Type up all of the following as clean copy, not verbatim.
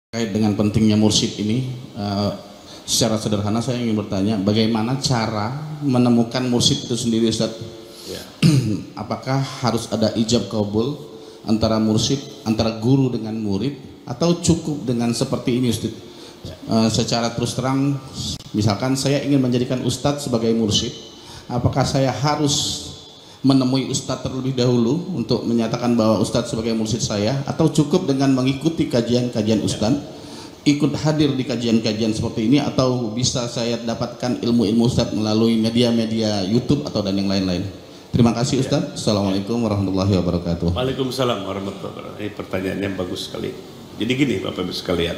Terkait dengan pentingnya mursyid ini, secara sederhana saya ingin bertanya, bagaimana cara menemukan mursyid itu sendiri, Ustaz? Ya. Apakah harus ada ijab qabul antara mursyid, antara guru dengan murid, atau cukup dengan seperti ini, Ustaz? Secara terus terang, misalkan saya ingin menjadikan Ustadz sebagai mursyid, apakah saya harus menemui Ustadz terlebih dahulu untuk menyatakan bahwa Ustadz sebagai mursyid saya, atau cukup dengan mengikuti kajian-kajian Ustadz, ikut hadir di kajian-kajian seperti ini, atau bisa saya dapatkan ilmu-ilmu Ustadz melalui media-media YouTube atau dan yang lain-lain? Terima kasih Ustadz. Assalamualaikum warahmatullahi wabarakatuh. Waalaikumsalam warahmatullahi wabarakatuh. Ini pertanyaan yang bagus sekali. Jadi gini Bapak Ibu sekalian,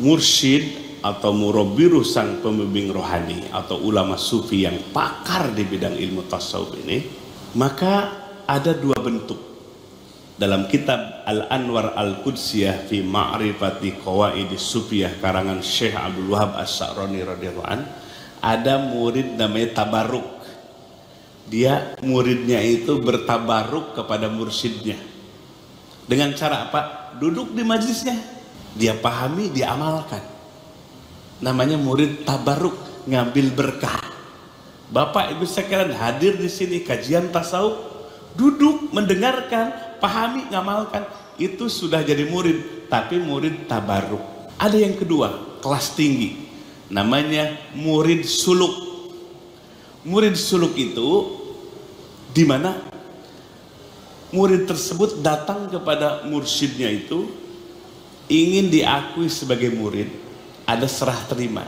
mursyid atau murabbiruh, sang pembimbing rohani atau ulama sufi yang pakar di bidang ilmu tasawuf ini, maka ada dua bentuk. Dalam kitab Al-Anwar Al-Qudsiyah fi Ma'rifati Qawaidis Sufiyah karangan Syekh Abdul Wahab As-Sa'rani radhiyallahu an, ada murid namanya tabarruk. Dia muridnya itu bertabarruk kepada mursyidnya. Dengan cara apa? Duduk di majelisnya, dia pahami, dia amalkan. Namanya murid tabarruk, ngambil berkah. Bapak Ibu sekalian hadir di sini kajian tasawuf, duduk mendengarkan, pahami, ngamalkan, itu sudah jadi murid, tapi murid tabarruk. Ada yang kedua, kelas tinggi, namanya murid suluk. Murid suluk itu di mana murid tersebut datang kepada mursyidnya itu ingin diakui sebagai murid, ada serah terima.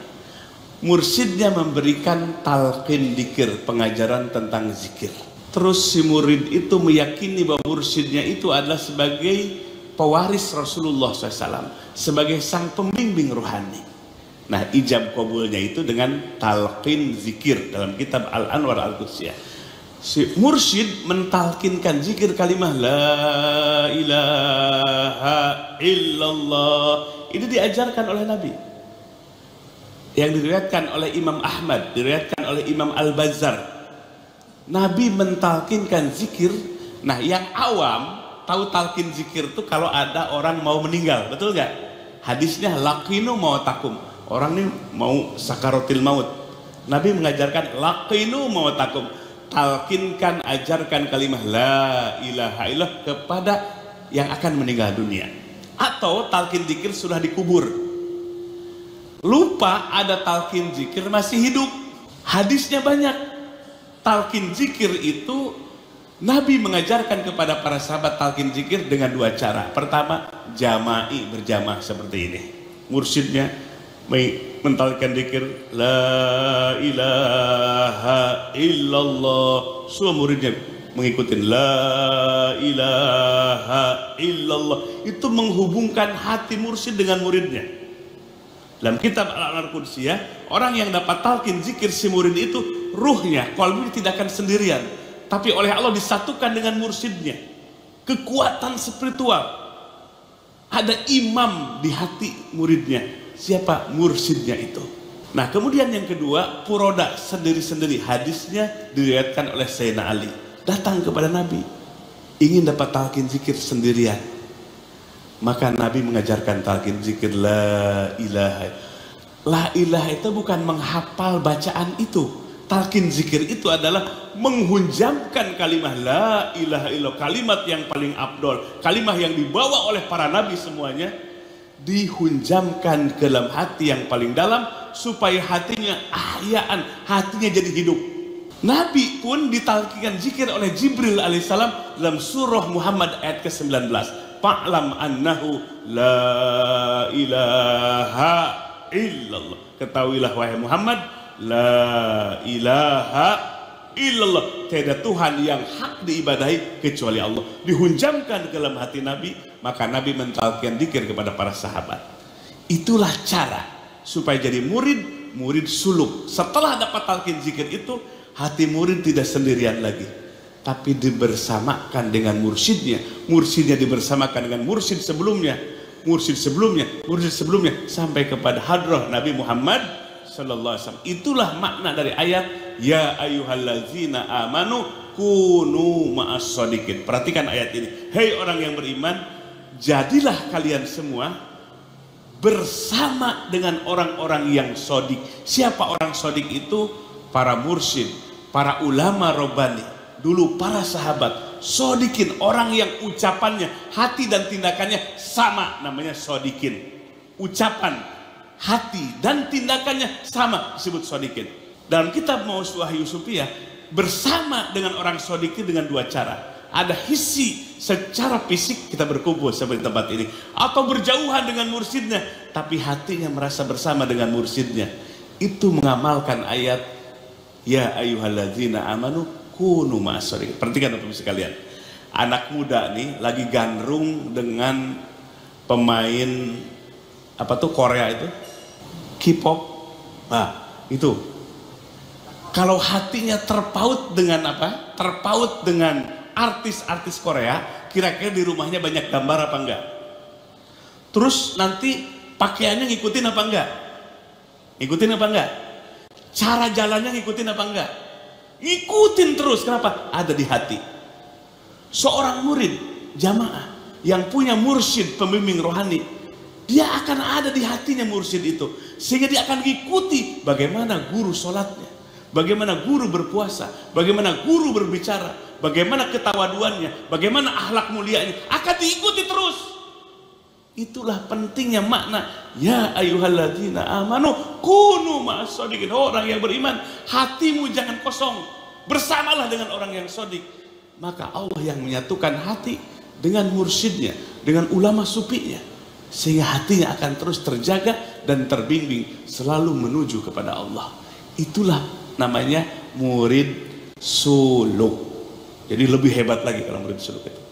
Mursyidnya memberikan talqin dzikir, pengajaran tentang zikir. Terus si murid itu meyakini bahwa mursyidnya itu adalah sebagai pewaris Rasulullah SAW, sebagai sang pembimbing rohani. Nah, ijab qabulnya itu dengan talqin zikir dalam kitab Al-Anwar Al-Qudsiyah. Si mursyid mentalkinkan zikir kalimah la ilaha illallah. Ini diajarkan oleh Nabi, yang diriwayatkan oleh Imam Ahmad, diriwayatkan oleh Imam Al-Bazzar. Nabi mentalkinkan zikir. Nah, yang awam tahu talqin zikir itu kalau ada orang mau meninggal, betul gak? Hadisnya laqinu mautakum, orang ini mau sakaratil maut. Nabi mengajarkan laqinu mautakum, talkinkan, ajarkan kalimah la ilaha illallah kepada yang akan meninggal dunia. Atau talqin zikir sudah dikubur, lupa ada talqin zikir masih hidup, hadisnya banyak. Talqin zikir itu Nabi mengajarkan kepada para sahabat talqin zikir dengan dua cara. Pertama, jama'i, berjamaah seperti ini. Mursyidnya mentalkan zikir la ilaha illallah, semua muridnya mengikuti la ilaha illallah. Itu menghubungkan hati mursyid dengan muridnya. Dalam kitab Al-Anwar Al-Qudsiyah, orang yang dapat talqin zikir si murid itu ruhnya, qalbnya tidak akan sendirian, tapi oleh Allah disatukan dengan mursyidnya. Kekuatan spiritual, ada imam di hati muridnya. Siapa? Mursyidnya itu. Nah, kemudian yang kedua, puroda, sendiri-sendiri. Hadisnya diriwayatkan oleh Sayyidina Ali, datang kepada Nabi ingin dapat talqin zikir sendirian, maka Nabi mengajarkan talqin zikir la ilaha. La ilaha itu bukan menghafal bacaan itu. Talqin zikir itu adalah menghunjamkan kalimah la ilaha illallah, kalimat yang paling afdol, kalimat yang dibawa oleh para nabi semuanya, dihunjamkan ke dalam hati yang paling dalam supaya hatinya ahyaan, hatinya jadi hidup. Nabi pun ditalkinkan zikir oleh Jibril alaihissalam dalam surah Muhammad ayat ke-19. Fa'lam annahu la ilaha illallah. Ketahuilah wahai Muhammad, la ilaha illallah, tiada Tuhan yang hak diibadahi kecuali Allah. Dihunjamkan ke dalam hati Nabi, maka Nabi mentalkinkan zikir kepada para sahabat. Itulah cara supaya jadi murid suluk. Setelah dapat talqin zikir itu, hati murid tidak sendirian lagi, tapi dibersamakan dengan mursyidnya. Mursyidnya dibersamakan dengan mursyid sebelumnya, mursyid sebelumnya, mursyid sebelumnya, sampai kepada hadrah Nabi Muhammad sallallahu alaihi wasallam. Itulah makna dari ayat ya ayyuhallazina amanu kunu ma'as shadiqin. Perhatikan ayat ini. Hei orang yang beriman, jadilah kalian semua bersama dengan orang-orang yang sodik. Siapa orang sodik itu? Para mursyid, para ulama robbani, dulu para sahabat. Sodikin, orang yang ucapannya, hati dan tindakannya sama, namanya sodikin. Ucapan, hati dan tindakannya sama, disebut sodikin. Dalam kitab Mausu'ah Yusufiyah, bersama dengan orang sodikin dengan dua cara. Ada hissi, secara fisik kita berkumpul seperti tempat ini, atau berjauhan dengan mursyidnya, tapi hatinya merasa bersama dengan mursyidnya. Itu mengamalkan ayat ya ayyuhalladzina amanu kunu ma'as-shodiqin. Perhatikan Bapak sekalian, anak muda nih lagi gandrung dengan pemain apa tuh Korea itu, K-pop. Nah itu kalau hatinya terpaut dengan apa? Terpaut dengan artis-artis Korea, kira-kira di rumahnya banyak gambar apa enggak? Terus nanti pakaiannya ngikutin apa enggak? Ngikutin apa enggak? Cara jalannya ngikutin apa enggak? Ngikutin terus. Kenapa? Ada di hati. Seorang murid jamaah yang punya mursyid pembimbing rohani, dia akan ada di hatinya mursyid itu, sehingga dia akan ngikuti bagaimana guru sholatnya, bagaimana guru berpuasa, bagaimana guru berbicara, bagaimana ketawaduannya, bagaimana akhlak mulianya, akan diikuti terus. Itulah pentingnya makna ya ayyuhalladzina amanu kunu ma'as-shodiqin. Orang yang beriman, hatimu jangan kosong, bersamalah dengan orang yang sodik. Maka Allah yang menyatukan hati dengan mursyidnya, dengan ulama sufinya, sehingga hatinya akan terus terjaga dan terbimbing selalu menuju kepada Allah. Itulah namanya murid suluk. Jadi lebih hebat lagi kalau murid suluk itu.